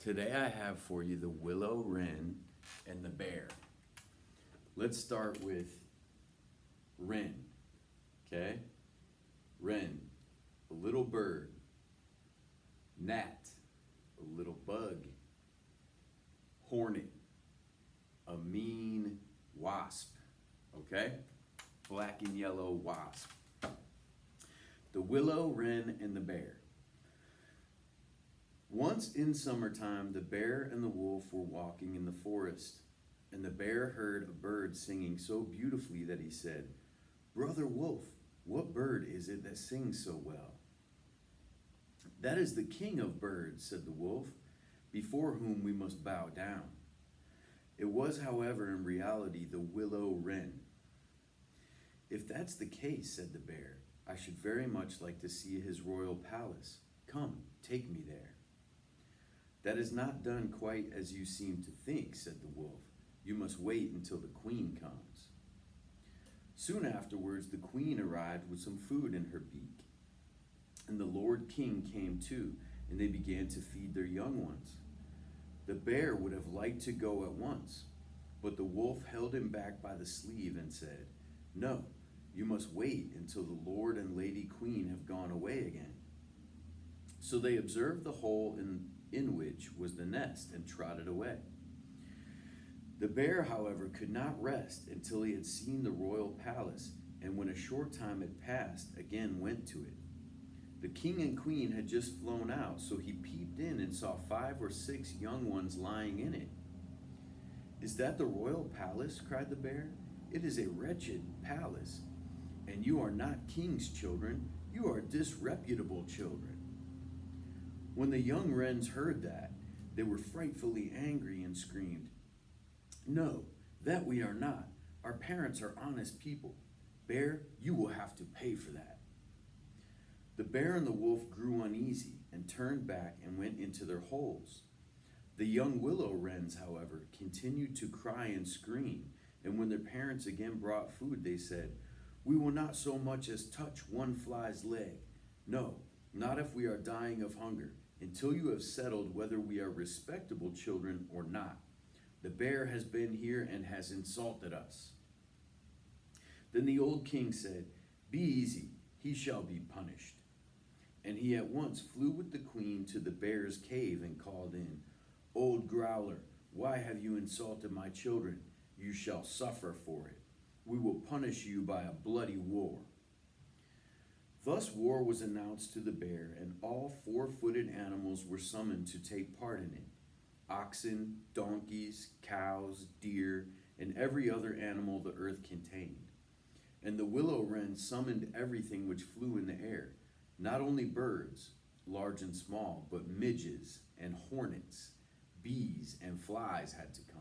Today I have for you the willow, wren, and the bear. Let's start with wren, okay? Wren, a little bird. Gnat, a little bug. Hornet, a mean wasp, okay? Black and yellow wasp. The willow, wren, and the bear. Once in summertime, the bear and the wolf were walking in the forest, and the bear heard a bird singing so beautifully that he said, "Brother Wolf, what bird is it that sings so well?" "That is the king of birds," said the wolf, "before whom we must bow down." It was, however, in reality the willow wren. "If that's the case," said the bear, "I should very much like to see his royal palace. Come, take me there." "That is not done quite as you seem to think," said the wolf. "You must wait until the queen comes." Soon afterwards, the queen arrived with some food in her beak. And the Lord King came too, and they began to feed their young ones. The bear would have liked to go at once, but the wolf held him back by the sleeve and said, "No, you must wait until the Lord and Lady Queen have gone away again." So they observed the hole in which was the nest and trotted away. The bear, however, could not rest until he had seen the royal palace, and when a short time had passed, again went to it. The king and queen had just flown out, so he peeped in and saw 5 or 6 young ones lying in it. "Is that the royal palace?" cried the bear. "It is a wretched palace, and you are not king's children, you are disreputable children." When the young wrens heard that, they were frightfully angry and screamed, "No, that we are not. Our parents are honest people. Bear, you will have to pay for that." The bear and the wolf grew uneasy and turned back and went into their holes. The young willow wrens, however, continued to cry and scream, and when their parents again brought food, they said, "We will not so much as touch one fly's leg. No, not if we are dying of hunger, until you have settled whether we are respectable children or not. The bear has been here and has insulted us." Then the old king said, "Be easy, he shall be punished." And he at once flew with the queen to the bear's cave and called in, "Old growler, why have you insulted my children? You shall suffer for it. We will punish you by a bloody war." Thus war was announced to the bear, and all 4-footed animals were summoned to take part in it. Oxen, donkeys, cows, deer, and every other animal the earth contained. And the willow wren summoned everything which flew in the air, not only birds, large and small, but midges and hornets, bees and flies had to come.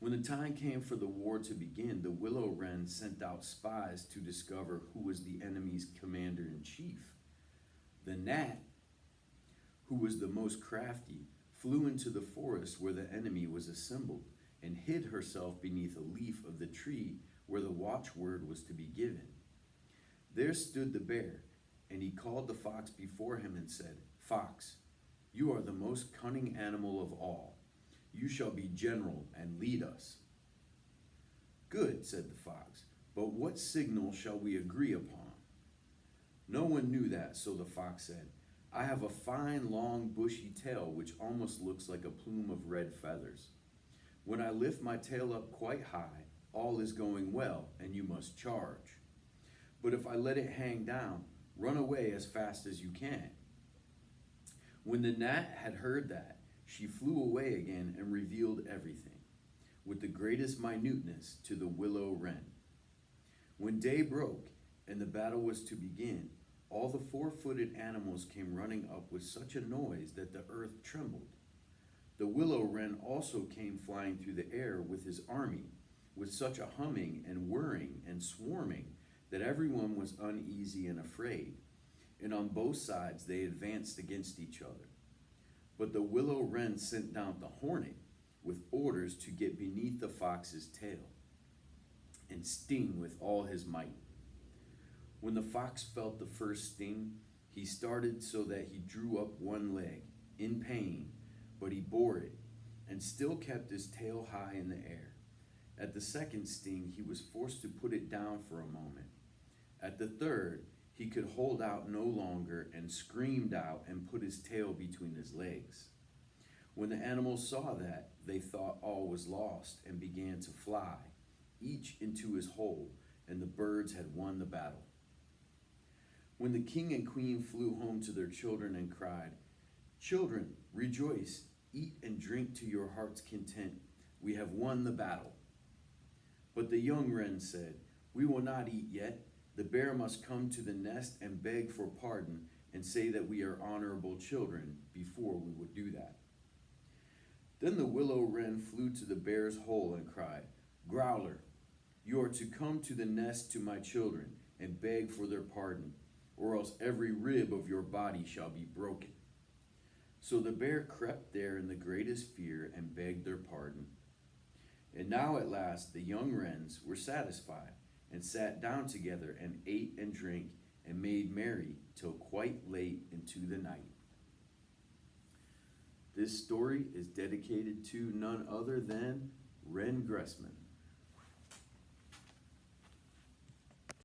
When the time came for the war to begin, the willow wren sent out spies to discover who was the enemy's commander-in-chief. The gnat, who was the most crafty, flew into the forest where the enemy was assembled and hid herself beneath a leaf of the tree where the watchword was to be given. There stood the bear, and he called the fox before him and said, "Fox, you are the most cunning animal of all. You shall be general and lead us." "Good," said the fox, "but what signal shall we agree upon?" No one knew that, so the fox said, "I have a fine, long, bushy tail which almost looks like a plume of red feathers. When I lift my tail up quite high, all is going well, and you must charge. But if I let it hang down, run away as fast as you can." When the gnat had heard that, she flew away again and revealed everything, with the greatest minuteness, to the willow wren. When day broke and the battle was to begin, all the 4-footed animals came running up with such a noise that the earth trembled. The willow wren also came flying through the air with his army, with such a humming and whirring and swarming that everyone was uneasy and afraid, and on both sides they advanced against each other. But the willow wren sent down the hornet with orders to get beneath the fox's tail and sting with all his might. When the fox felt the first sting, he started so that he drew up one leg, in pain, but he bore it, and still kept his tail high in the air. At the second sting, he was forced to put it down for a moment. At the third, he could hold out no longer and screamed out and put his tail between his legs. When the animals saw that, they thought all was lost and began to fly, each into his hole, and the birds had won the battle. When the king and queen flew home to their children and cried, "Children, rejoice, eat and drink to your heart's content. We have won the battle." But the young wren said, "We will not eat yet. The bear must come to the nest and beg for pardon and say that we are honorable children before we would do that." Then the willow wren flew to the bear's hole and cried, "Growler, you are to come to the nest to my children and beg for their pardon, or else every rib of your body shall be broken." So the bear crept there in the greatest fear and begged their pardon. And now at last the young wrens were satisfied and sat down together and ate and drank and made merry till quite late into the night. This story is dedicated to none other than Wren Gressman.